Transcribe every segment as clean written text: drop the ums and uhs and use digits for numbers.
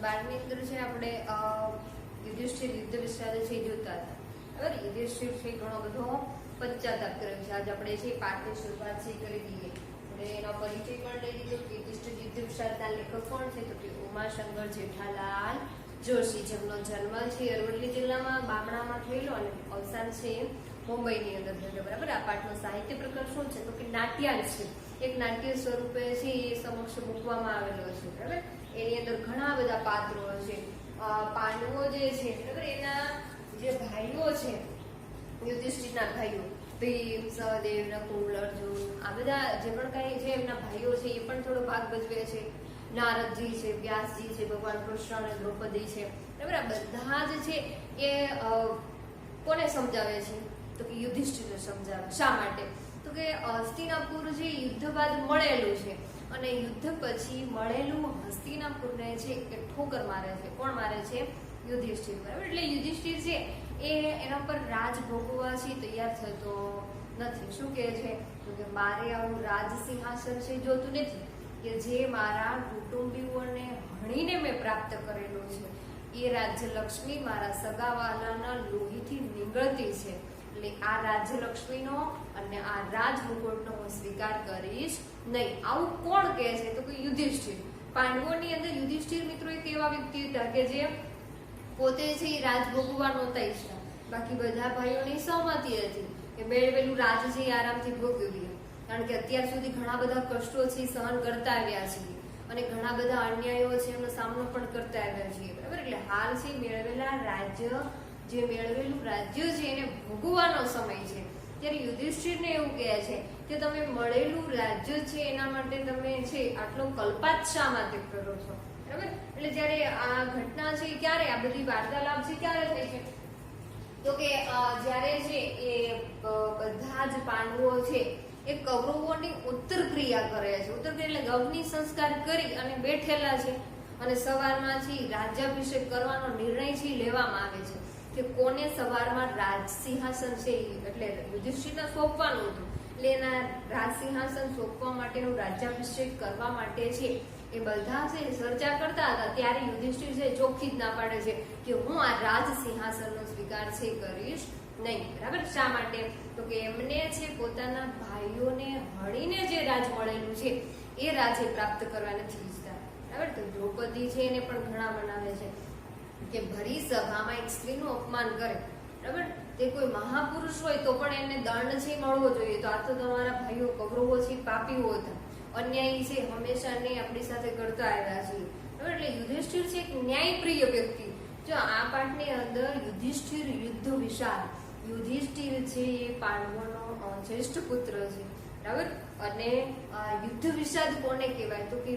પાઠની અંદર છે આપણે યુધિષ્ઠિર યુદ્ધ વિશે છે જોતા હતા. બરાબર, યુધિષ્ઠિર છે ઘણો બધો પશ્ચાતાપ કર્યો છે. આજે આપણે છે પાઠની શરૂઆત છે કરી દઈએ અને એનો પરિચય પણ લઈ લીધો કે યુધિષ્ઠિર યુદ્ધ વિશાળના લેખક કોણ છે, તો કે ઉમાશંકર જેઠાલાલ જોશી, જેમનો જન્મ છે અરવલ્લી જિલ્લામાં બામણામાં થયેલો અને અવસાન છે મુંબઈની અંદર થયેલો. બરાબર, આ પાઠનો સાહિત્ય પ્રકાર શું છે, તો કે નાટ્યાંશ છે. એક નાટ્ય સ્વરૂપે છે એ સમક્ષ મૂકવામાં આવેલો છે. બરાબર, એની અંદર ઘણા બધા પાત્રો છે. પાંડવો જે છે, બરાબર, એના જે ભાઈઓ છે યુધિષ્ઠિરના ભાઈઓ ભીમ, સહદેવ, નકુલ, અર્જુન, આ બધા જે પણ કઈ છે એમના ભાઈઓ છે એ પણ થોડો ભાગ ભજવે છે. નારદજી છે, વ્યાસજી છે, ભગવાન કૃષ્ણ અને દ્રૌપદી છે. બરાબર, આ બધા જ છે એ કોને સમજાવે છે, તો કે યુધિષ્ઠિરને સમજાવે. શા માટે, તો કે હસ્તિનાપુર જે યુદ્ધ બાદ મળેલું છે અને યુદ્ધ પછી મળેલું હસ્તિનાપુરને છે એ ઠોકર મારે છે. કોણ મારે છે? યુધિષ્ઠિર. બરાબર, એટલે યુધિષ્ઠિર છે એ એના પર રાજ ભોગવવા છે તૈયાર થતો નથી. શું કહે છે, તો કે મારે આવું રાજ સિંહાસન છે જોતું નથી કે જે મારા કુટુંબીઓને હણીને મેં પ્રાપ્ત કરેલું છે. એ રાજ્યલક્ષ્મી મારા સગાવાલાના લોહીથી નીકળતી છે. એટલે આ રાજ્યલક્ષ્મીનો અને આ રાજમુકુટનો હું સ્વીકાર કરીશ નહીં. આવું કોણ કહે છે, તો કે યુધિષ્ઠિર. પાંડવોની અંદર યુધિષ્ઠિર મિત્રો એક એવા વ્યક્તિ હતા કે જે પોતે છે એ રાજ ભોગવવા નહોતા ઈચ્છતા. બાકી બધા ભાઈઓની સહમતિ હતી કે મેળવેલું રાજ છે એ આરામથી ભોગવીએ, કારણ કે અત્યાર સુધી ઘણા બધા કષ્ટો છે સહન કરતા આવ્યા છીએ અને ઘણા બધા અન્યાયો છે એનો સામનો પણ કરતા આવ્યા છીએ. બરાબર, એટલે હાલ છે મેળવેલા રાજ્ય, જે મેળવેલું રાજ્ય છે એને ભોગવવાનો સમય છે. ત્યારે યુધિષ્ઠિરને એવું કહે છે કે તમે મળેલું રાજ્ય છે એના માટે તમે છે આટલો કલ્પાત શા માટે કરો છો? બરાબર, એટલે જયારે આ ઘટના છે ક્યારે આ બધી વાર્તાલાપ છે ક્યારે થઈ છે, તો કે જયારે છે એ બધા જ પાંડવો છે એ કૌરવોની ઉત્તર ક્રિયા કરે છે. ઉત્તર ક્રિયા એટલે અગ્નિ સંસ્કાર કરી અને બેઠેલા છે અને સવારમાં છે રાજ્યાભિષેક કરવાનો નિર્ણય છે લેવામાં આવે છે કે કોને સવારમાં રાજ સિંહાસન છે એટલે યુધિષ્ઠિરને સોંપવાનું હતું. એટલે એના રાજ સિંહાસન સોંપવા માટેનું રાજ્યાભિષેક કરવા માટે છે એ બધા છે ચર્ચા કરતા હતા. ત્યારે યુધિષ્ઠિર છે ચોખ્ખી જ ના પાડે છે કે હું આ રાજ સિંહાસનનો સ્વીકાર છે કરીશ નહીં. બરાબર, શા માટે, તો કે એમને છે પોતાના ભાઈઓને હણીને જે રાજ મળેલું છે એ રાજે પ્રાપ્ત કરવા નથી ઈચ્છતા. બરાબર, તો દ્રૌપદી છે એને પણ ઘણા બનાવે છે કે ભરી સભામાં એક સ્ત્રીનું અપમાન કરે. બરાબર, તે કોઈ મહાપુરુષ હોય તો પણ એને દંડ છે મળવો જોઈએ. તો આ તો તમારા ભાઈઓ કૌરવો છે પાપીઓ હતા, અન્યાયી છે, હંમેશા અન્યાય આપણી સાથે કરતા આવ્યા છે. બરાબર, એટલે યુધિષ્ઠિર છે એક ન્યાયપ્રિય વ્યક્તિ. જો આ પાઠની અંદર યુધિષ્ઠિર યુદ્ધ વિશાળ, યુધિષ્ઠિર છે એ પાંડવોનો જ્યેષ્ઠ પુત્ર છે. બરાબર, અને યુદ્ધ વિષાદ કોને કહેવાય, તો કે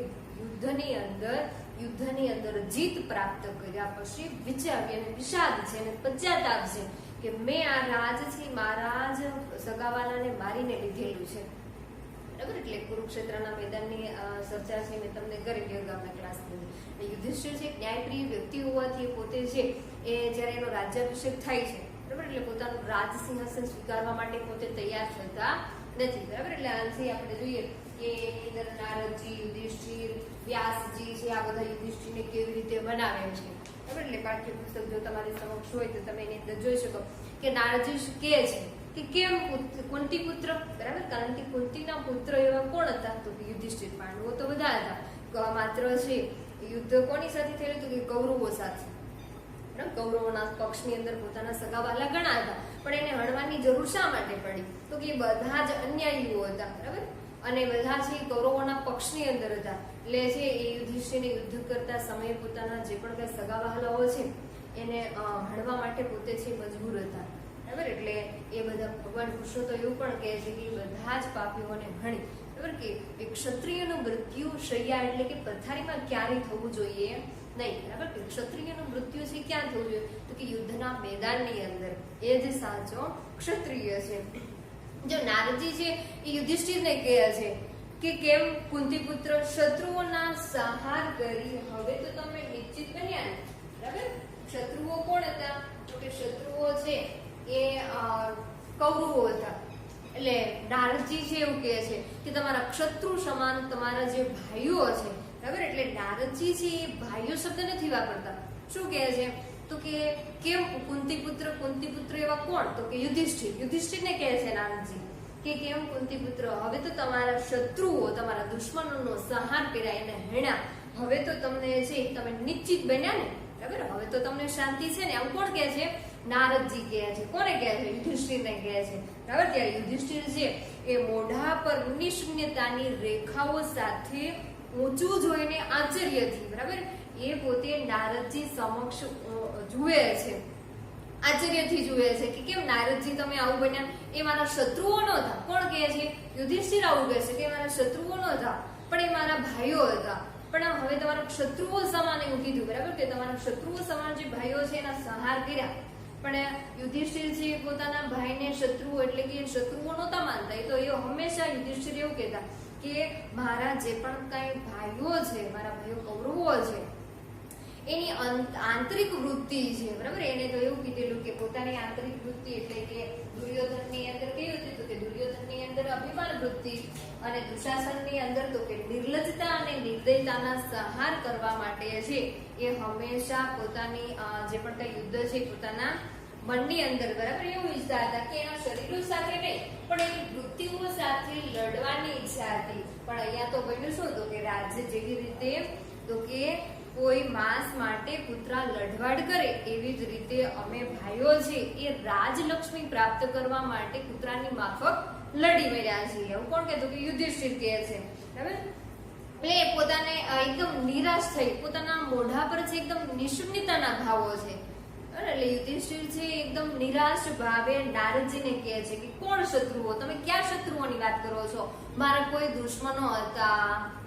યુદ્ધની અંદર જીત પ્રાપ્ત કર્યા પછી વિચારી અને વિષાદ છે અને પશ્ચાતાપ છે કે મેં આ રાજ છે મારા જ સગાવાલાને મારીને લીધેલું છે. બરાબર, એટલે કુરુક્ષેત્રના મેદાનની ચર્ચા છે મેં તમને કરી અગાઉના ક્લાસની. યુધિષ્ઠિર છે ન્યાયપ્રિય વ્યક્તિ હોવાથી પોતે છે એ જયારે એનો રાજ્યાભિષેક થાય છે, બરાબર, એટલે પોતાનું રાજ સિંહાસન સ્વીકારવા માટે પોતે તૈયાર થતા નથી. બરાબર, એટલે આનાથી આપણે જોઈએ કે એની અંદર નારદજી, યુધિષ્ઠિર, વ્યાસજી છે આ બધા યુધિષ્ઠિરને કેવી રીતે બનાવે છે. બરાબર, એટલે પાઠ્યપુસ્તક જો તમારી સમક્ષ હોય તો તમે એની અંદર જોઈ શકો કે નારદજી કહે છે કે કેમ કુંતી પુત્ર. બરાબર, કારણ કે કુંતીના પુત્ર એવા કોણ હતા, તો યુધિષ્ઠિર. પાંડવો તો બધા હતા, માત્ર છે યુદ્ધ કોની સાથે થયેલું, તો કે કૌરવો સાથે. કૌરવોના પક્ષની અંદર પોતાના સગાવાલા ઘણા હતા, પણ એને હણવાની જરૂર શા માટે પડી, તો કે બધા જ અન્યાયીઓ હતા. બરાબર, અને બધા છે કૌરવોના પક્ષની અંદર હતા. એટલે છે એ યુધિષ્ઠિરને યુદ્ધ કરતા સમયે પોતાના જે પણ કઈ સગાવાલાઓ છે એને હણવા માટે પોતે છે મજબૂર હતા. બરાબર, એટલે એ બધા ભગવાન કૃષ્ણ તો એવું પણ કહે છે કે બધા જ પાપીઓને હણી. બરાબર, કે એક ક્ષત્રિયનું મૃત્યુ શૈયા એટલે કે પથારીમાં ક્યારેય થવું જોઈએ નહીં. બરાબર, કે ક્ષત્રિયનું મૃત્યુ છે ક્યાં થવું જોઈએ, તો કે યુદ્ધના મેદાનની અંદર. એ જ સાચો ક્ષત્રિય છે. જો નારદજી છે એ યુધિષ્ઠિરને કહે છે કે કેમ કુંતી પુત્ર શત્રુઓના સંહાર કરી હવે તો તમે નિશ્ચિત બન્યા ને. બરાબર, શત્રુઓ કોણ હતા, તો કે શત્રુઓ છે એ કૌરવો હતા. એટલે નારદજી છે એવું કહે છે કે તમારા શત્રુ સમાન તમારા જે ભાઈઓ છે બરાબર. એટલે નારદજી છે એ ભાઈઓ શબ્દ નથી વાપરતા. શું કહે છે તો કે કેમ કુંતી પુત્ર એવા કોણ તો કે યુધિષ્ઠિરને કહે છે નારદજી કે કેમ કુંતી પુત્ર, હવે તો તમારા શત્રુઓ તમારા દુશ્મનોનો સંહાર કર્યા, એને હેણા, હવે તો તમને છે તમે નિશ્ચિત બન્યા ને, બરાબર, હવે તો તમને શાંતિ છે ને. આમ કોણ કહે છે? નારદજી કહે છે. કોને કહે છે? યુધિષ્ઠિરને કહે છે, બરાબર. ત્યારે યુધિષ્ઠિર છે એ મોઢા પર નિશૂન્યતાની રેખાઓ સાથે ઊંચું જોઈને આશ્ચર્યથી, બરાબર, એ પોતે નારદજી સમક્ષ જુએ છે, આશ્ચર્યથી જુએ છે કે કેમ નારદજી તમે આવું બન્યા, એ મારા શત્રુઓ નહોતા. કોણ કહે છે? યુધિષ્ઠિર આવું કહે છે કે મારા શત્રુઓ નહોતા, પણ એ મારા ભાઈઓ હતા. પણ હવે તમારા ક્ષત્રુઓ સમાન એવું કીધું, બરાબર, કે તમારા ક્ષત્રુઓ સમાન જે ભાઈઓ છે એના સંહાર કર્યા. પણ યુધિષ્ઠિર છે પોતાના ભાઈને શત્રુઓ એટલે કે શત્રુઓ નહોતા માનતા. એ તો એ હંમેશા યુધિષ્ઠિર એવું કહેતા કે મારા જે પણ કઈ ભાઈઓ છે, મારા ભાઈઓ કૌરવો છે, એની આંતરિક વૃત્તિ છે, બરાબર. એને તો એવું કીધેલું કે પોતાની આંતરિક વૃત્તિ એટલે કે દુર્યોધનની અંદર કેવી હતી તો કે દુર્યોધનની અંદર અભિમાન વૃત્તિ અને દુશાસનની અંદર તો કે નિર્લજ્જતા અને નિર્દયતાના સંહાર કરવા માટે છે એ હંમેશા પોતાની જે પણ કઈ યુદ્ધ છે પોતાના મનની અંદર, બરાબર, એવું ઈચ્છતા હતા કે એના શરીરો સાથે નહીં પણ એની વૃત્તિઓ સાથે લડવાની ઈચ્છા હતી. પણ અહીંયા તો બન્યું શું તો કે રાજ્ય જેવી રીતે તો કે કોઈ માંસ માટે કૂતરા લડવાડ કરે એવી જ રીતે અમે ભાઈઓ છે એ રાજલક્ષ્મી પ્રાપ્ત કરવા માટે કૂતરાની માફક લડી રહ્યા છીએ. એવું કોણ કહેતું? કે યુધિષ્ઠિર કહે છે, બરાબર. એટલે પોતાને એકદમ નિરાશ થઈ, પોતાના મોઢા પર છે એકદમ નિશૂન્યતાના ભાવો છે. એટલે યુધિષ્ઠિર છે એકદમ નિરાશ ભાવે નારદજીને કહે છે કે કોણ શત્રુઓ, તમે ક્યાં શત્રુઓની વાત કરો છો? મારા કોઈ દુશ્મનો હતા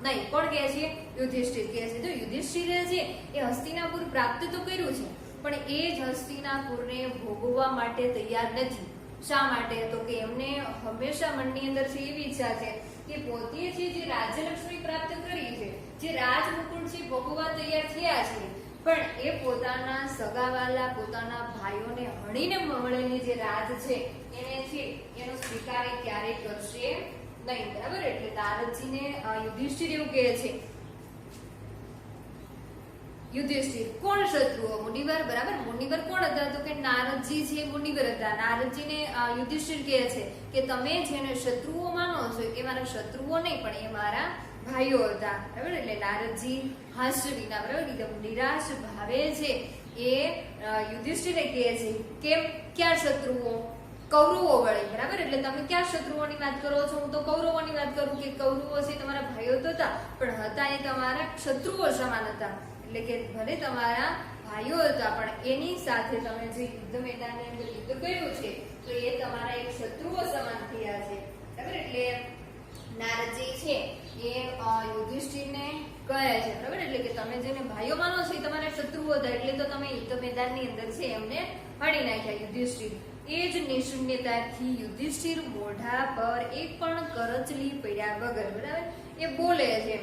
નહીં. કોણ કહે છે? યુધિષ્ઠિર કહે છે. તો યુધિષ્ઠિરે છે એ હસ્તિનાપુર પ્રાપ્ત તો કર્યું છે પણ એ જ હસ્તિનાપુરને ભોગવવા માટે તૈયાર નથી. શા માટે તો કે એમને હંમેશા મનની અંદર છે એવી ઈચ્છા છે કે પોતે છે જે રાજ્યલક્ષ્મી પ્રાપ્ત કરી છે, જે રાજમુકુટ છે ભોગવવા તૈયાર થયા છે, પણ એ પોતાના સગાવાલા પોતાના ભાઈઓને હણીને મળેલી જે રાજ છે એને છે એનો સ્વીકાર ક્યારેય કરશે નહીં, બરાબર. એટલે નારદજીને યુધિષ્ઠિર એવું કહે છે. યુધિષ્ઠિર કોણ શત્રુઓ? મુનિવર, બરાબર. મુનિવર કોણ હતા તો કે નારદજી છે મુનિવર હતા. નારદજીને યુધિષ્ઠિર કહે છે કે તમે જેને શત્રુઓ માનો છો એ મારા શત્રુઓ નહીં પણ એ મારા ભાઈઓ હતા, બરાબર. એટલે નારદજી હાસ્ય વિના, બરાબર, એકદમ નિરાશ ભાવે છે એ યુધિષ્ઠિરને કહે છે કેમ ક્યાં શત્રુઓ? કૌરવો વળી, બરાબર. એટલે તમે ક્યાં શત્રુઓની વાત કરો છો? હું તો કૌરવોની વાત કરું કે કૌરવો છે તમારા ભાઈઓ તો હતા પણ હતા એ તમારા શત્રુઓ સમાન હતા. એટલે કે ભલે તમારા ભાઈઓ હતા પણ એની સાથે તમે જે યુદ્ધ મેદાનની અંદર યુદ્ધ કર્યું છે તો એ તમારા એક શત્રુઓ સમાન થયા છે, બરાબર. એટલે નારદજી છે એ યુધિષ્ઠિરને કહે છે, બરાબર. એટલે કે તમે જેને ભાઈઓ માનો છો એ તમારા શત્રુઓ હતા એટલે તો તમે યુદ્ધ મેદાનની અંદર છે એમને હણી નાખ્યા. યુધિષ્ઠિર એ જ નિશૂન્યતાથી યુધિષ્ઠિર મોઢા પર એક પણ કરચલી પડ્યા વગર, બરાબર, એ બોલે છે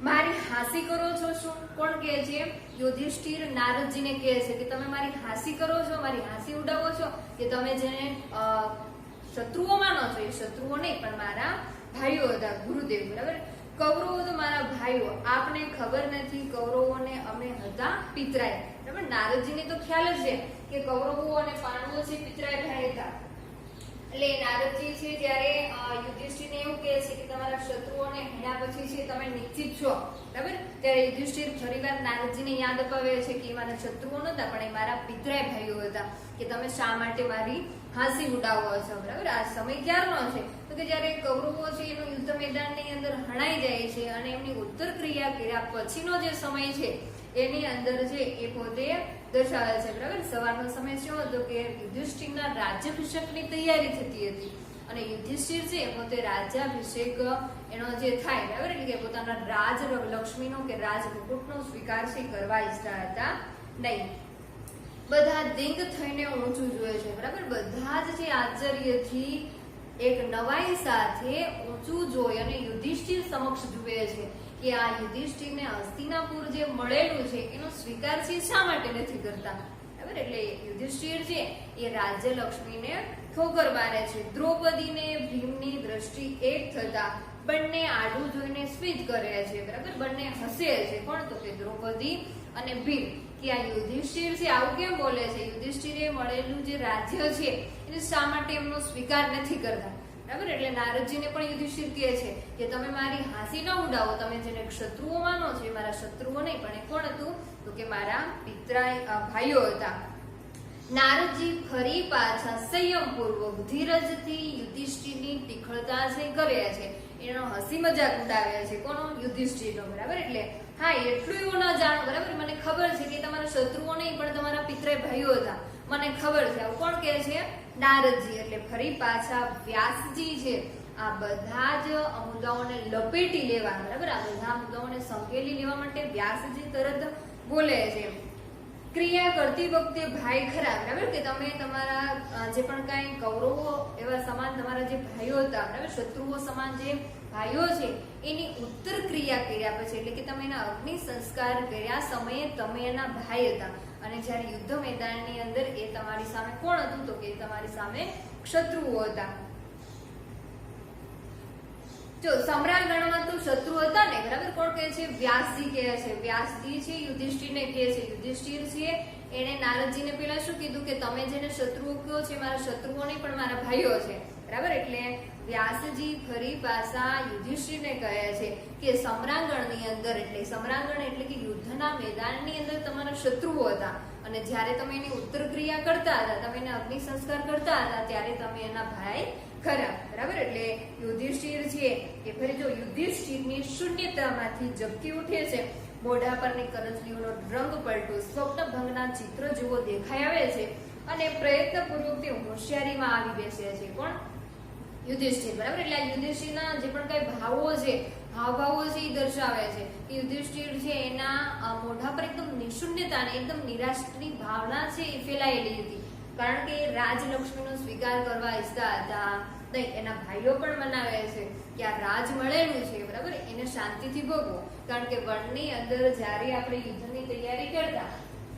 મારી હાંસી કરો છો શું? કોણ કહે છે? યુધિષ્ઠિર નારદજીને કહે છે કે તમે મારી હાંસી કરો છો, મારી હાંસી ઉડાવો છો કે તમે જેને શત્રુઓ માનો છો એ શત્રુઓ નહીં પણ મારા ભાઈઓ હતા, ગુરુદેવ, બરાબર. કૌરવો તો મારા ભાઈઓ, આપને ખબર નથી કૌરવોને અમે હતા પિતરાય, બરાબર. નારદજીને તો ખ્યાલ જ છે કે કૌરવો અને પાંડવો છે પિતરાય ભાઈ હતા. એટલે નારદજી છે જ્યારે યુધિષ્ઠિરને એવું કહે છે કે તમારા શત્રુઓને હણ્યા પછી છે તમે નિશ્ચિત છો, બરાબર. ત્યારે યુધિષ્ઠિર ફરીવાર નારદજીને યાદ અપાવે છે કે મારા શત્રુઓ નહોતા પણ એ મારા પિતરાય ભાઈઓ હતા કે તમે શા માટે મારી હાંસી ઉડાવો છો, બરાબર. આ સમય ક્યારનો છે તો કે જ્યારે કૌરવો છે એનું યુદ્ધ મેદાનની અંદર હણાઈ જાય છે અને એમની ઉત્તર ક્રિયા કર્યા પછીનો જે સમય છે એની અંદર છે એ પોતે દર્શાવે છે, બરાબર. સવારનો સમય શું હતો કે યુધિષ્ઠિરના રાજ્યાભિષેકની તૈયારી થતી હતી અને યુધિષ્ઠિર છે પોતે રાજ્યાભિષેક એનો જે થાય, બરાબર, એટલે કે પોતાના રાજ લક્ષ્મીનો કે રાજ મુકુટનો સ્વીકાર છે કરવા ઈચ્છતા હતા નહીં. બધા દિંગ થઈને ઊંચું જોયે છે, બરાબર. બધા જ છે આશ્ચર્યથી એક નવાઈ સાથે ઊંચું જોઈ અને યુધિષ્ઠિર સમક્ષ જુએ છે કે આ યુધિષ્ઠિરને હસ્તિનાપુર જે મળેલું છે એનો સ્વીકાર છે શા માટે નથી કરતા, બરાબર. એટલે યુધિષ્ઠિર છે એ રાજ્ય લક્ષ્મીને ઠોકર મારે છે. દ્રૌપદીને ભીમની દ્રષ્ટિ એક થતા બંને આડું જોઈને સ્મિત કરે છે, બરાબર, બંને હસે છે. કોણ? તો કે દ્રૌપદી અને ભીમ. કે આ યુધિષ્ઠિર છે આવું કેમ બોલે છે? યુધિષ્ઠિરે મળેલું જે રાજ્ય છે એને શા માટે એમનો સ્વીકાર નથી કરતા, બરાબર? એટલે નારદજીને પણ યુધિષ્ઠિર કહે છે કે તમે મારી હાંસી ન ઉડાવો, તમે જેને ક્ષત્રુઓ માનો છો એ મારા ક્ષત્રુઓ નહીં, પણ એ કોણ હતું? તો કે મારા પિતરાય ભાઈઓ હતા. નારદજી ફરી પાછા સંયમપૂર્વક ધીરજથી યુધિષ્ઠિરની તીખળતા છે કર્યા છે, એનો હસી મજાક ઉડાવ્યા છે. કોનો? યુધિષ્ઠિરનો, બરાબર. એટલે હા, એટલું એવું ના જાણો, બરાબર, મને ખબર છે કે તમારા શત્રુઓ નહીં પણ તમારા પિતરાય ભાઈઓ હતા, મને ખબર છે. આવું કોણ કહે છે? નારદજી. એટલે ફરી પાછા વ્યાસજી છે આ બધા જ મુદ્દાઓને લપેટી લેવા, બરાબર, આ બધા મુદ્દાઓને સંકેલી લેવા માટે વ્યાસજી તરત બોલે છે. ક્રિયા કરતી વખતે ભાઈ ખરા, બરાબર, કે તમે તમારા જે પણ કઈ કૌરવો એવા સમાન તમારા જે ભાઈઓ હતા, બરાબર, શત્રુઓ સમાન જે ભાઈઓ છે એની ઉત્તર ક્રિયા કર્યા પછી, એટલે કે તમે એના અગ્નિ સંસ્કાર કર્યા સમયે તમે એના ભાઈ હતા, અને જ્યારે યુદ્ધ મેદાનની અંદર એ તમારી સામે કોણ હતું? તો કે તમારી સામે ક્ષત્રુઓ હતા. જો સમ્રાટગણમાં તો શત્રુ હતા ને, બરાબર, કોણ કહે છે? વ્યાસજી કહે છે. વ્યાસજી છે યુધિષ્ઠિરને કહે છે. યુધિષ્ઠિર છે એને નારદજીને પેલા શું કીધું કે તમે જેને શત્રુઓ કહો છે મારા શત્રુઓ નહીં પણ મારા ભાઈઓ છે, બરાબર. એટલે વ્યાસજી ફરી પાછા યુધિષ્ઠિરને કહે છે કે સમ્રાંગણની અંદર, એટલે સમ્રાંગણ એટલે કે યુદ્ધના મેદાનની અંદર તમારા શત્રુઓ હતા, અને જ્યારે તમે એની ઉત્તર ક્રિયા કરતા હતા, તમે એને અગ્નિ સંસ્કાર કરતા હતા, ત્યારે તમે એના ભાઈ ખરા, બરાબર. એટલે યુધિષ્ઠિર છે એ ફરી જો યુધિષ્ઠિરની શૂન્યતામાંથી ઝબકી ઉઠે છે, મોઢા પરની કરચલીઓનો રંગ પલટો સ્વપ્ન ભંગના ચિત્ર જેવો દેખાઈ આવે છે, અને પ્રયત્નપૂર્વક તે હોશિયારીમાં આવી બેસે છે. કોણ? યુધિષ્ઠિર, બરાબર. એટલે આ યુધિષ્ઠિરના જે પણ કઈ ભાવો છે, હાવભાવો છે એ દર્શાવે છે કે યુધિષ્ઠિર છે એના મોઢા પર એકદમ નિશૂન્યતા ને એકદમ નિરાશની ભાવના છે એ ફેલાયેલી હતી, કારણ કે રાજલક્ષ્મીનો સ્વીકાર કરવા ઈચ્છતા હતા નહીં. એના ભાઈઓ પણ મનાવે છે કે આ રાજ મળેલું છે, બરાબર, એને શાંતિથી ભોગવો, કારણ કે વનની અંદર જ્યારે આપણે યુદ્ધની તૈયારી કરતા,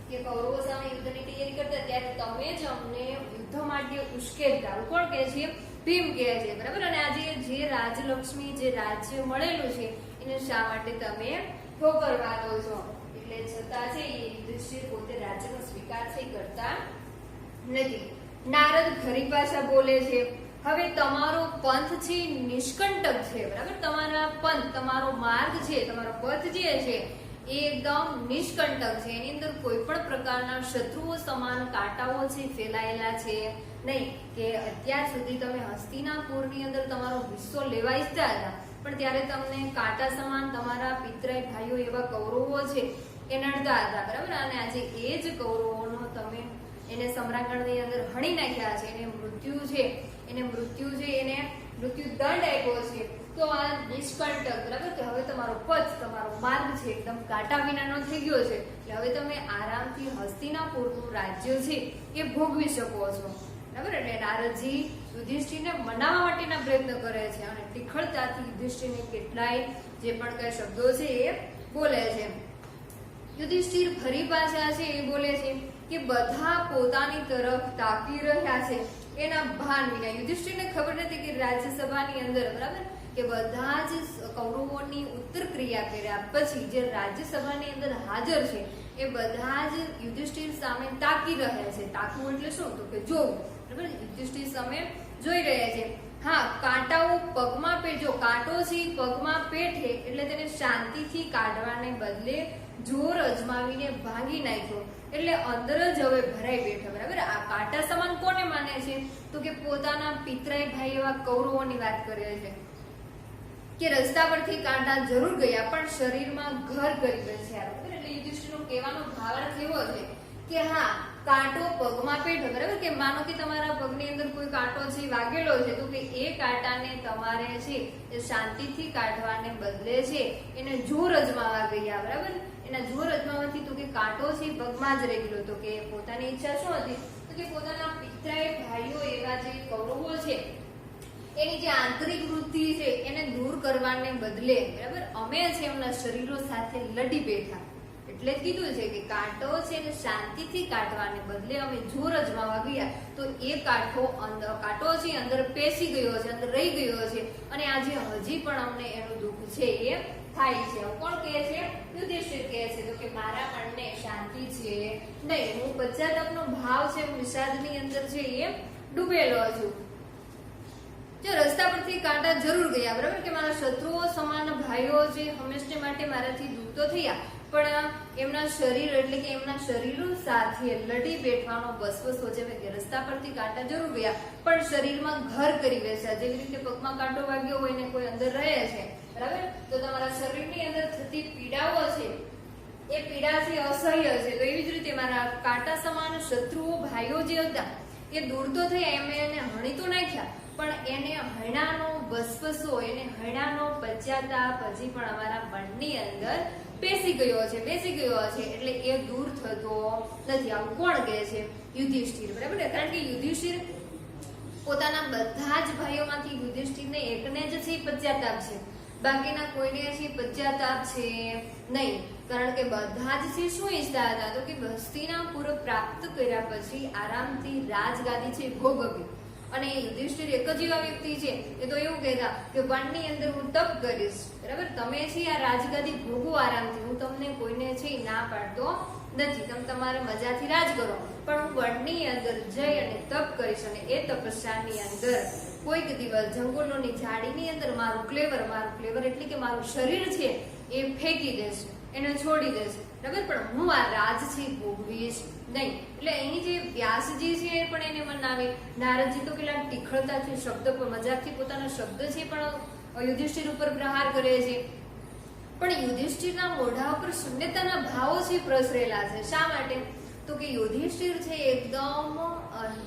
કે કૌરવો સામે યુદ્ધની તૈયારી કરતા, ત્યારે તમે જ અમને યુદ્ધ માટે ઉશ્કેરતા. કોણ કહે છે? ભીમ કહે છે, બરાબર. અને આજે જે રાજલક્ષ્મી, જે રાજ્ય મળેલું છે એને શા માટે તમે ઠોકરવા દો છો? એટલે છતાં છે એ યુધિષ્ઠિર પોતે રાજ્યનો સ્વીકાર છે કરતા નથી. નારદ ફરી પાછા બોલે છે, હવે તમારો પંથ છે નિષ્કંટક છે, બરાબર. તમારા પંથ, તમારો માર્ગ છે, તમારો પથ જે છે એ એકદમ નિષ્કંટક છે, એની અંદર કોઈ પણ પ્રકારના શત્રુઓ સમાન કાંટાઓ છે ફેલાયેલા છે નહીં. કે અત્યાર સુધી તમે હસ્તિનાપુરની અંદર તમારો હિસ્સો લેવા ઈચ્છતા હતા, પણ ત્યારે તમને કાંટા સમાન તમારા પિતરાય ભાઈઓ એવા કૌરવો છે એ નડતા હતા, બરાબર. અને આજે એ જ કૌરવોનો તમે એને સમ્રાંગણની અંદર હણી નાખ્યા છે, એને મૃત્યુ છે એને મૃત્યુ દંડ આપ્યો છે. તો આ નિષ્કંટક, બરાબર, કે હવે તમારો પથ, તમારો માર્ગ છે એકદમ કાંટા વિનાનો થઈ ગયો છે, એટલે હવે તમે આરામથી હસ્તિનાપુરનું રાજ્ય છે એ ભોગવી શકો છો, બરાબર. એટલે નારદજી યુધિષ્ઠિરને મનાવવા માટેના પ્રયત્ન કરે છે, અને તીખળતાથી યુધિષ્ઠિરને કેટલાય જે પણ કઈ શબ્દો છે એ બોલે છે. યુધિષ્ઠિર ફરી પાછા છે એ બોલે છે કે બધા પોતાની તરફ તાકી રહ્યા છે એના ભાન વિના. યુધિષ્ઠિરને ખબર નથી કે રાજ્યસભાની અંદર, બરાબર, કે બધા જ કૌરવોની ઉત્તર ક્રિયા કર્યા પછી જે રાજ્યસભાની અંદર હાજર છે એ બધા જ યુધિષ્ઠિર સામે તાકી રહ્યા છે. તાકવું એટલે શું? તો કે જોવું, બરાબર. યુધિષ્ઠિર સામે જોઈ રહ્યા છે. હા, કાંટાઓ પગમાં પેટો, કાંટો છે પગમાં પેઠે એટલે તેને શાંતિથી કાઢવાને બદલે જોર અજમાવીને ભાંગી નાખ્યો, એટલે અંદર જ હવે ભરાઈ બેઠા, બરાબર. આ કાંટા સમાન કોને માને છે? તો કે પોતાના પિતરાય ભાઈ એવા કૌરવોની વાત કરે છે કે રસ્તા પરથી કાંટા જરૂર ગયા પણ શરીરમાં ઘર કરી બેસ્યા, બરાબર. એટલે યુધિષ્ઠિરનો કહેવાનો ભાવાર્થ એવો છે કે હા, કાંટો પગમાં પેઠો, બરાબર, કે માનો કે તમારા પગની અંદર કોઈ કાંટો છે વાગેલો છે, તો કે એ કાંટાને તમારે છે એ શાંતિથી કાઢવાને બદલે છે એને જોર અજમાવા ગયા, બરાબર. એના જોર અજમાવાથી તો કે કાંટો છે પગમાં જ રહી ગયો, તો કે પોતાની ઈચ્છા શું હતી? તો કે પોતાના પિતરાય ભાઈઓ એવા જે કૌરવો છે એની જે આંતરિક વૃત્તિ છે એને દૂર કરવાને બદલે, બરાબર, અમે છે એમના શરીરો સાથે લડી બેઠા. એટલે જ કીધું છે કે કાંટો છે ને શાંતિથી કાઢવાને બદલે અમે જોર અજમાવા ગયા તો એ કાંટો છે અંદર પેસી ગયો છે, અંદર રહી ગયો છે અને આજે હજી પણ અમને એનું દુઃખ છે એ થાય છે. કોણ કહે છે? યુધિષ્ઠિર કહે છે તો કે મારા મનને શાંતિ છે નહીં, હું પશ્ચાતાપનો ભાવ છે, વિષાદની અંદર છે એ ડૂબેલો છું. જો રસ્તા પરથી કાંટા જરૂર ગયા, બરાબર, કે મારા શત્રુઓ સમાન ભાઈઓ જે હંમેશને માટે મારાથી દૂર તો થયા, પણ એમના શરીર એટલે કે એમના શરીરો સાથે લડી બેઠવાનો વસવસો છે કે રસ્તા પરથી કાંટા જરૂર ગયા પણ શરીરમાં ઘર કરી બેસ્યા. જેવી રીતે પગમાં કાંટો વાગ્યો હોય ને કોઈ અંદર રહે છે, બરાબર, તો તમારા શરીરની અંદર થતી પીડાઓ છે એ પીડા છે અસહ્ય છે. તો એવી જ રીતે મારા કાંટા સમાન શત્રુઓ ભાઈઓ જે હતા એ દૂર તો થયા, એમ એને હણી તો નાખ્યા પણ એને હણાનો વસવસો, એને હણાનો પશ્ચાતાપ હજી પણ અમારા મનની અંદર બેસી ગયો છે એટલે એ દૂર થતો નથી. આવું કોણ કહે છે? યુધિષ્ઠિર, બરાબર. કારણ કે યુધિષ્ઠિર પોતાના બધા જ ભાઈઓમાંથી યુધિષ્ઠિરને એકને જ છે પશ્ચાતાપ છે, બાકીના કોઈને છે પશ્ચાતાપ છે નહીં. કારણ કે બધા જ છે શું ઈચ્છતા હતા તો કે હસ્તિનાપુર પ્રાપ્ત કર્યા પછી આરામથી રાજગાદી છે ભોગવવી. અને યુધિષ્ઠિર એક જ એવા વ્યક્તિ છે એ તો એવું કહેતા કે વનની અંદર હું તપ કરીશ, બરાબર, તમે છે આ રાજગાદી ભોગવો આરામથી, હું તમને કોઈને છે ના પાડતો નથી, તમે તમારે મજાથી રાજ કરો, પણ હું વનની અંદર જઈ અને તપ કરીશ અને એ તપસ્યાની અંદર કોઈક દિવસ જંગલોની ઝાડીની અંદર મારું ક્લેવર એટલે કે મારું શરીર છે એ ફેંકી દેશે, એને છોડી દેશે, બરાબર, પણ હું આ રાજ છે ભોગવીશ નહીં. એટલે અહીં જે વ્યાસજી છે એ પણ એને મનાવે, નારદજી તો કેટલા તીખળતાથી શબ્દ મજાકથી પોતાના શબ્દ છે પણ યુધિષ્ઠિર ઉપર પ્રહાર કરે છે. પણ યુધિષ્ઠિરના મોઢા ઉપર શૂન્યતાના ભાવો છે પ્રસરેલા છે. શા માટે? તો કે યુધિષ્ઠિર છે એકદમ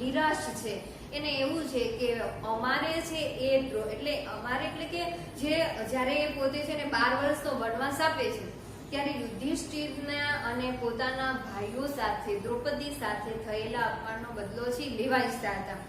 નિરાશ છે. એને એવું છે કે અમારે છે એટલે કે જે જ્યારે એ પોતે છે ને 12 વર્ષનો વનવાસ આપે છે ત્યારે યુધિષ્ઠિરના અને પોતાના ભાઈઓ સાથે દ્રૌપદી સાથે થયેલા અપમાનનો બદલો છે લેવા ઈચ્છતા હતા.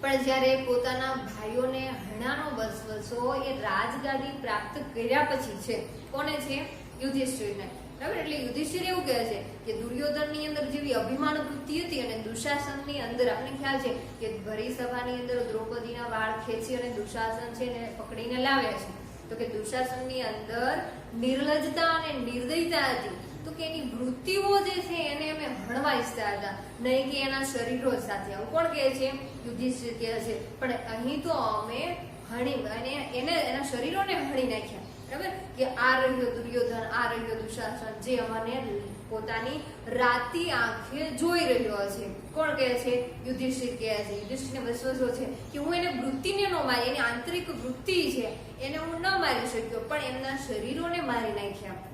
પણ જ્યારે પોતાના ભાઈઓને હણાનો વસવસો એ રાજગાદી પ્રાપ્ત કર્યા પછી છે. કોને છે? યુધિષ્ઠિરને, બરાબર. એટલે યુધિષ્ઠિર એવું કહે છે કે દુર્યોધનની અંદર જેવી અભિમાન વૃત્તિ હતી અને દુશાસનની અંદર આપણે ખ્યાલ છે કે ભરી સભાની અંદર દ્રૌપદીના વાળ ખેંચી અને દુશાસન છે ને પકડીને લાવ્યા છે. તો કે દુશાસનની અંદર નિર્લજ્જતા અને નિર્દયતા હતી. તો કે એની વૃત્તિઓ જે છે એને અમે હણવા ઈચ્છતા હતા, નહીં કે એના શરીરો સાથે. આવું કોણ કહે છે? યુધિષ્ઠિર કહે છે. પણ અહીં તો અમે એના શરીરોને હણી નાખ્યા, બરાબર, કે આ રહ્યો દુર્યોધન, આ રહ્યો દુશાસન જે અમને પોતાની રાતી આંખે જોઈ રહ્યો છે. કોણ કહે છે? યુધિષ્ઠિર કહે છે. યુધિષ્ઠિરને વસવસો છે કે હું એને વૃત્તિને ન મારી, એની આંતરિક વૃત્તિ છે એને હું ન મારી શક્યો પણ એમના શરીરોને મારી નાખ્યા.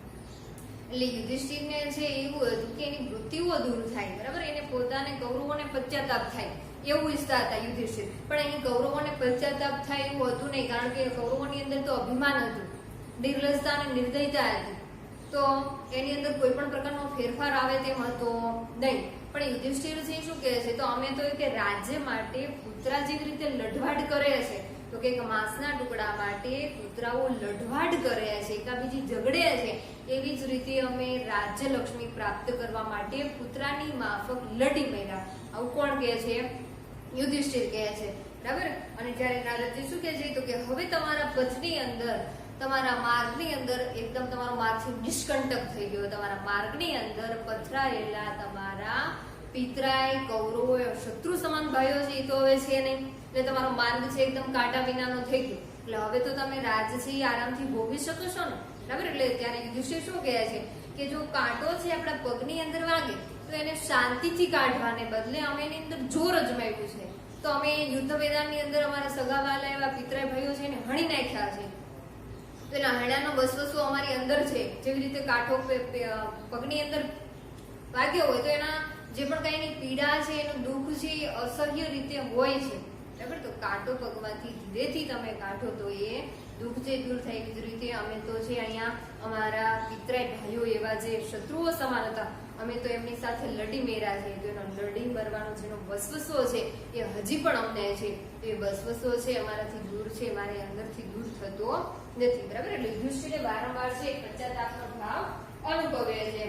એટલે યુધિષ્ઠિરને છે એવું હતું કે એની વૃત્તિઓ દૂર થાય, બરાબર, એને પોતાને કૌરવોને પશ્ચાતાપ થાય એવું ઈચ્છતા હતા યુધિષ્ઠિર. પણ અહીં કૌરવોને પશ્ચાતાપ થાય એવું હતું નહીં, કારણ કે કૌરવોની અંદર તો અભિમાન હતું, નિર્લજ્જતા અને નિર્દયતા હતી, તો એની અંદર કોઈ પણ પ્રકારનો ફેરફાર આવે તેમ હતો નહીં. પણ યુધિષ્ઠિર છે શું કહે છે? તો અમે તો કે રાજ્ય માટે કૂતરા જેવી રીતે લઢવાડ કરે છે. તો કે માંસના ટુકડા માટે કૂતરાઓ લઢવાડ કરે છે, એકાબીજી ઝઘડે છે, એવી જ રીતે અમે રાજ્ય લક્ષ્મી પ્રાપ્ત કરવા માટે કૂતરાની માફક લડી મર્યા. આવું કોણ કહે છે? યુધિષ્ઠિર કહે છે, બરાબર. અને જ્યારે નારદજી શું કહે છે તો કે હવે તમારા પથની અંદર, તમારા માર્ગની અંદર એકદમ તમારો માર્ગથી નિષ્કંટક થઈ ગયો, તમારા માર્ગની અંદર પથરાયેલા તમારા પિતરાય કૌરવો શત્રુ સમાન ભાઈઓ છે એ તો હવે છે નહીં, એટલે તમારો માર્ગ છે એકદમ કાંટા વિનાનો થઈ ગયો. એટલે હવે તો તમે રાજ છે આરામથી ભોગવી શકો છો ને, બરાબર. એટલે ત્યારે યુધિષ્ઠિર શું કહે છે કે જો કાંટો છે આપણા પગની અંદર વાગે તો એને શાંતિથી કાઢવાને બદલે અમે એની અંદર જોર અજમાવ્યું છે. તો અમે યુદ્ધ મેદાનની અંદર અમારા સગાવાલા એવા પિતરાય ભાઈઓ છે એને હણી નાખ્યા છે. તો એના હણાનો વસવસો અમારી અંદર છે. જેવી રીતે કાંઠો પગની અંદર વાગ્યો હોય તો એના જે પણ કઈ એની પીડા છે, એનું દુઃખ છે એ અસહ્ય રીતે હોય છે, બરાબર. તો કાંટો પગમાંથી ધીરેથી તમે કાઢો તો એ દુઃખ જે દૂર થાય. એવી જ રીતે અમે તો છે અહીંયા અમારા પિતરાય ભાઈઓ એવા જે શત્રુઓ સમાન હતા અમે તો એમની સાથે લડી મેર્યા છે. તો એનો લડી મરવાનો જેનો વસવસો છે એ હજી પણ અમને છે, એ વસવસો છે અમારાથી દૂર છે, મારી અંદરથી દૂર થતો નથી, બરાબર. એટલે યુધિષ્ઠિરે વારંવાર છે પશ્ચાતાપનો ભાવ અનુભવે છે.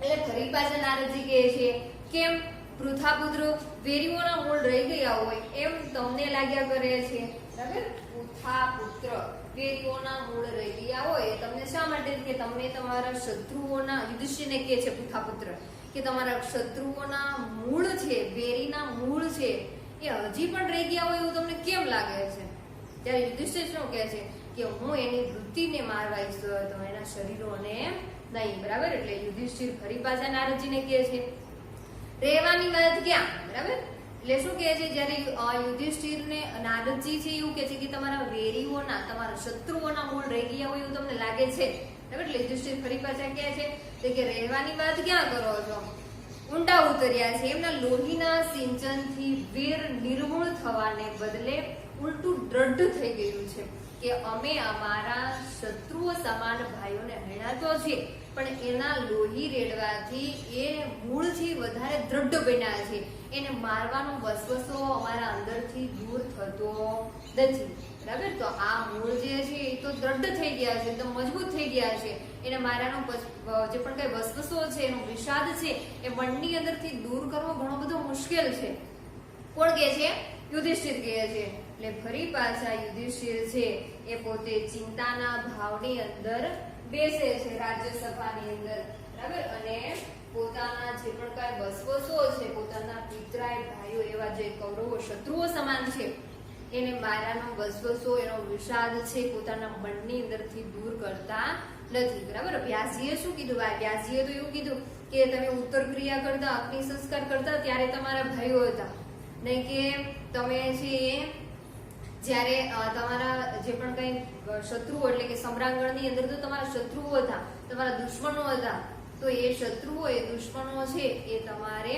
એટલે ફરી પાછા નારદજી કહે છે કેમ પૃથાપુત્ર વેરીઓના મૂળ રહી ગયા હોય એમ તમને લાગ્યા કરે છે. બરાબર, પૃથાપુત્ર વેરીઓના મૂળ રહી ગયા હોય તમને શા માટે કે તમે તમારા શત્રુઓના, યુધિષ્ઠિરને કહે છે પૃથાપુત્ર કે તમારા શત્રુઓના મૂળ છે, વેરીના મૂળ છે એ હજી પણ રહી ગયા હોય એવું તમને કેમ લાગે છે. ત્યારે યુધિષ્ઠિર શું કહે છે કે હું એની વૃત્તિને મારવા ઈચ્છતો હતો, એના શરીરોને નહીં. બરાબર, એટલે યુધિષ્ઠિર ફરી પાછા નારદજીને કહે છે રહેવાની વાત ક્યાં. બરાબર, એટલે શું કહે છે જ્યારે યુધિષ્ઠિરને નારદજી છે એવું કહે છે કે તમારા વેરીઓના, તમારા શત્રુઓના મૂળ રહી ગયા હોય એવું તમને લાગે છે. બરાબર, એટલે યુધિષ્ઠિર ફરી પાછા કહે છે કે રહેવાની વાત ક્યાં કરો છો. ઊંડા ઉતર્યા છે, એમના લોહીના સિંચનથી વેર નિર્મૂળ થવાને બદલે ઉલટું દ્રઢ થઈ ગયું છે કે અમે અમારા શત્રુઓ સમાન ભાઈઓને હણાતો છે, પણ એના લોહી રેડવાથી એ મૂળથી વધારે દ્રઢ બન્યા છે. એને મારવાનો વસવસો અમારા અંદરથી દૂર થતો નથી. બરાબર, તો આ મૂળ જે છે એ તો દ્રઢ થઈ ગયા છે, એકદમ મજબૂત થઈ ગયા છે. એને મારવાનો જે પણ કઈ વસવસો છે, એનો વિષાદ છે એ મનની અંદરથી દૂર કરવો ઘણો બધો મુશ્કેલ છે. કોણ કહે છે? યુધિષ્ઠિર કહે છે. એટલે ફરી પાછા યુધિષ્ઠિર છે એ પોતે ચિંતાના ભાવની અંદર બેસે છે રાજ્યસભાની અંદર. બરાબર, અને પોતાના જે પણ કઈ વસવસો છે, પોતાના પિતરાય ભાઈઓ એવા જે કૌરવો શત્રુઓ સમાન છે એને મારાનો વસવસો, એનો વિષાદ છે પોતાના મનની અંદરથી દૂર કરતા નથી. બરાબર, વ્યાસજીએ શું કીધું? વ્યાસજીએ તો એવું કીધું કે તમે ઉત્તર ક્રિયા કરતા, અગ્નિ સંસ્કાર કરતા ત્યારે તમારા ભાઈઓ હતા, નહીં કે તમે છે જ્યારે તમારા જે પણ કઈ શત્રુઓ એટલે કે સમ્રાંગણની અંદર તો તમારા શત્રુઓ હતા, તમારા દુશ્મનો હતા, તો એ શત્રુઓ, એ દુશ્મનો છે એ તમારે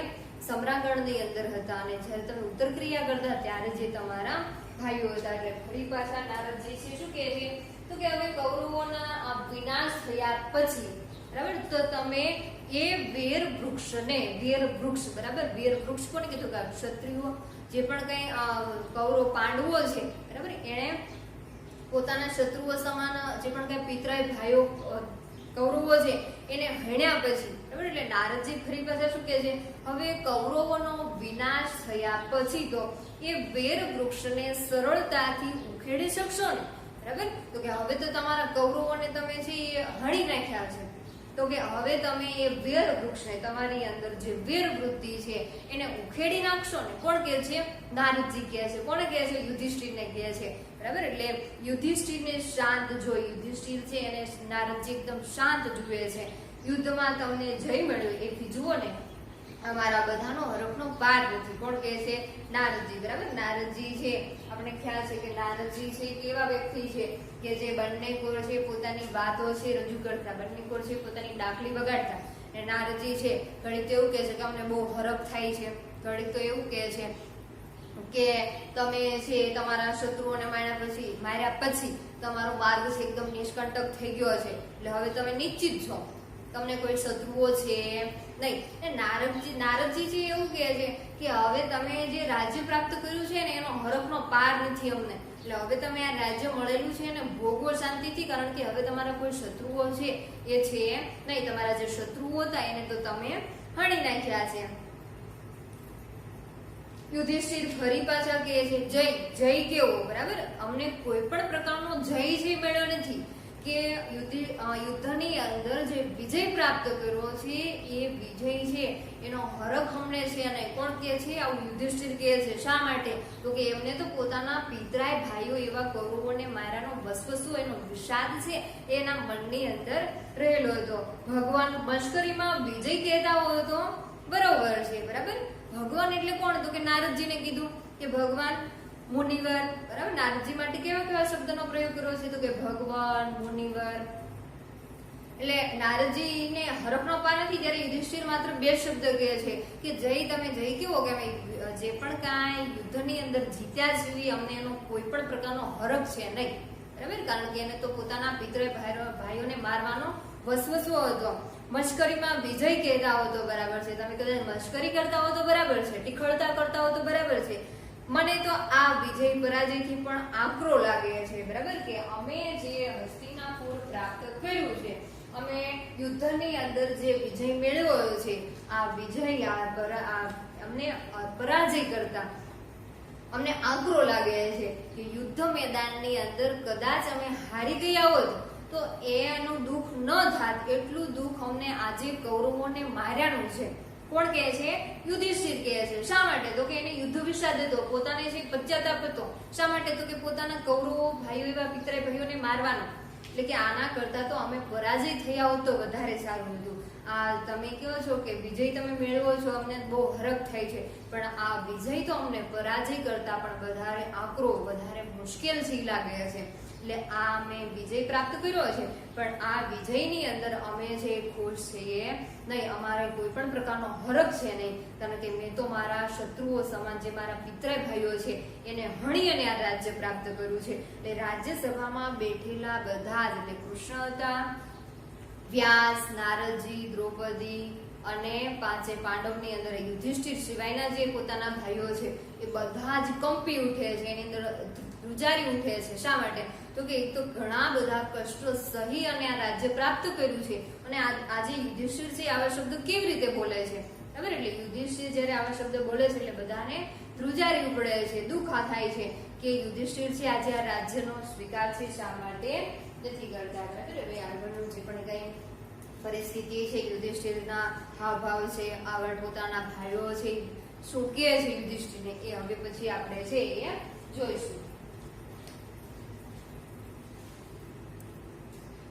સમ્રાંગણની અંદર હતા, અને જ્યારે તમે ઉત્તર ક્રિયા કરતા ત્યારે જે તમારા ભાઈઓ હતા. એટલે ફરી પાછા નારદજી છે શું કહે છે તો કે હવે કૌરવોના વિનાશ થયા પછી, બરાબર, તો તમે એ વેર વૃક્ષને, વેર વૃક્ષ, બરાબર, વેર વૃક્ષ કોને કીધું કે ક્ષત્રિયો જે પણ કઈ કૌરવ પાંડવો છે, બરાબર, એને પોતાના શત્રુઓ સમાન જે પણ કઈ પિતરાય ભાઈઓ કૌરવો છે એને હણ્યા પછી, બરાબર, એટલે નારદજી ફરી પાછા શું કહે છે હવે કૌરવોનો વિનાશ થયા પછી તો એ વેર વૃક્ષને સરળતાથી ઉખેડી શકશો ને. બરાબર, તો કે હવે તો તમારા કૌરવોને તમે છે એ હણી નાખ્યા છે, તો કે હવે તમે એ વેર વૃક્ષને, તમારી અંદર જે વેર વૃત્તિ છે એને ઉખેડી નાખશો ને. કોણ કહે છે? નારદજી કહે છે. કોણ કહે છે? યુધિષ્ઠિરને કહે છે. બરાબર, એટલે યુધિષ્ઠિરને શાંત જોઈ, યુધિષ્ઠિર છે એને નારદજી એકદમ શાંત જુએ છે. યુદ્ધમાં તમને જય મળ્યો એથી જુઓ ને અમારા બધાનો હરખનો પાર નથી. કોણ કહે છે? નારદજી. બરાબર, નારદજી છે આપણે ખ્યાલ છે કે નારદજી છે કેવા વ્યક્તિ છે કે જે બંને કોર છે પોતાની વાતો છે રજૂ કરતા, બંને કોર છે પોતાની ડાકલી બગાડતા. અને નારદજી છે ઘડીક તો એવું કહે છે કે અમને બહુ હરખ થાય છે, ઘડીક તો એવું કહે છે કે તમે છે તમારા શત્રુઓને માર્યા પછી તમારો માર્ગ છે એકદમ નિષ્કંટક થઈ ગયો છે, એટલે હવે તમે નિશ્ચિત છો, તમને કોઈ શત્રુઓ છે નહીં. નારદજી છે એવું કહે છે કે હવે તમે જે રાજ્ય પ્રાપ્ત કર્યું છે ને એનો હરખનો પાર નથી અમને, એટલે હવે તમે આ રાજ્ય મળેલું છે ને ભોગવો શાંતિથી, કારણ કે હવે તમારા કોઈ શત્રુઓ છે એ છે નહીં, તમારા જે શત્રુઓ હતા એને તો તમે હણી નાખ્યા છે. યુધિષ્ઠિર ફરી પાછા કહે છે જય કેવો? બરાબર, અમને કોઈ પણ પ્રકારનો જય છે મળ્યો નથી કે યુદ્ધની અંદર જે વિજય પ્રાપ્ત કર્યો છે એ વિજય છે એનો હરખ અમને છે. અને કોણ કહે છે? આવું યુધિષ્ઠિર કહે છે. શા માટે? તો કે એમને તો પોતાના પિતરાય ભાઈઓ એવા કૌરવોને મારાનો વસવસો, એનો વિષાદ છે એના મનની અંદર રહેલો હતો. ભગવાન મશ્કરીમાં વિજય કહેતા હોય તો બરોબર છે. બરાબર, ભગવાન એટલે કોણ? તો કે નારદજીને કીધું કે ભગવાન, મુનિવર. બરાબર, નારદજી માટે કેવા કેવા શબ્દનો પ્રયોગ કર્યો છે તો કે ભગવાન, મુનિવર. એટલે નારદજીને હરખનો પાર નથી, ત્યારે યુધિષ્ઠિર માત્ર બે શબ્દ કહે છે કે જય. તમે જય કેવો કે જે પણ કાંઈ યુદ્ધની અંદર જીત્યા જેવી અમને એનો કોઈ પણ પ્રકારનો હરખ છે નહીં. બરાબર, કારણ કે એને તો પોતાના પિતરાય ભાઈઓને મારવાનો વસવસો હતો. મશ્કરીમાં વિજય કહેતા હો તો બરાબર છે, તમે કદાચ મશ્કરી કરતા હો તો બરાબર છે, ટીખળતા કરતા હો તો બરાબર છે. મને તો આ વિજય પરાજયથી પણ આકરો લાગે છે. બરાબર, કે અમે જે હસ્તિનાપુર પ્રાપ્ત કર્યું છે, અમે યુદ્ધની અંદર જે વિજય મેળવ્યો છે આ વિજય અમને પરાજય કરતા અમને આકરો લાગે છે કે યુદ્ધ મેદાનની અંદર કદાચ અમે હારી ગયા હોત તો એનું દુઃખ ન થાત એટલું દુઃખ અમને આજે કૌરવોને માર્યાનું છે. કોણ કહે છે? યુધિષ્ઠિર કહે છે. શા માટે? તો કે એને યુદ્ધ વિષાદ હતો, પોતાને જે પશ્ચાતાપ હતો. શા માટે? તો કે પોતાના કૌરવો ભાઈઓ એવા પિતરાઈ ભાઈઓને મારવાના. એટલે કે આના કરતા તો અમે પરાજય થયા હોત તો વધારે સારું હતું. આ તમે કહો છો કે વિજય તમે મેળવો છો, અમને બહુ હરખ થાય છે, પણ આ વિજય તો અમને પરાજય કરતા પણ વધારે આકરો, વધારે મુશ્કેલ થી લાગે છે. એટલે આ અમે વિજય પ્રાપ્ત કર્યો છે, પણ આ વિજયની અંદર અમે જે ખુશ છીએ નહીં, અમારે કોઈ પણ પ્રકારનો હરખ છે નહીં, કારણ કે મેં તો મારા શત્રુઓ સમાન જે મારા પિતરાઈ ભાઈઓ છે એને હણી અને આ રાજ્ય પ્રાપ્ત કર્યું છે. એટલે રાજ્યસભામાં બેઠેલા બધા જ, એટલે કૃષ્ણ હતા, વ્યાસ, નારદજી, દ્રૌપદી અને પાંચે પાંડવની અંદર યુધિષ્ઠિર સિવાયના જે પોતાના ભાઈઓ છે એ બધા જ કંપી ઉઠે છે, એની અંદર ધ્રુજારી ઉઠે છે. શા માટે? તો કે એક તો ઘણા બધા કષ્ટો સહી અને આ રાજ્ય પ્રાપ્ત કર્યું છે, અને આજે યુધિષ્ઠિર છે આવા શબ્દ કેવી રીતે બોલે છે ખબર? એટલે યુધિષ્ઠિર જયારે આવા શબ્દ બોલે છે એટલે બધાને ધ્રુજારી ઉપડે છે, દુઃખ થાય છે કે યુધિષ્ઠિર છે આજે આ રાજ્યનો સ્વીકાર છે શા માટે નથી કરતા. હવે આગળનું જે પણ કઈ પરિસ્થિતિ છે, યુધિષ્ઠિરના હાવભાવ છે, આગળ પોતાના ભાઈઓ છે શું કહે છે યુધિષ્ઠિરને, એ હવે પછી આપણે છે એ જોઈશું.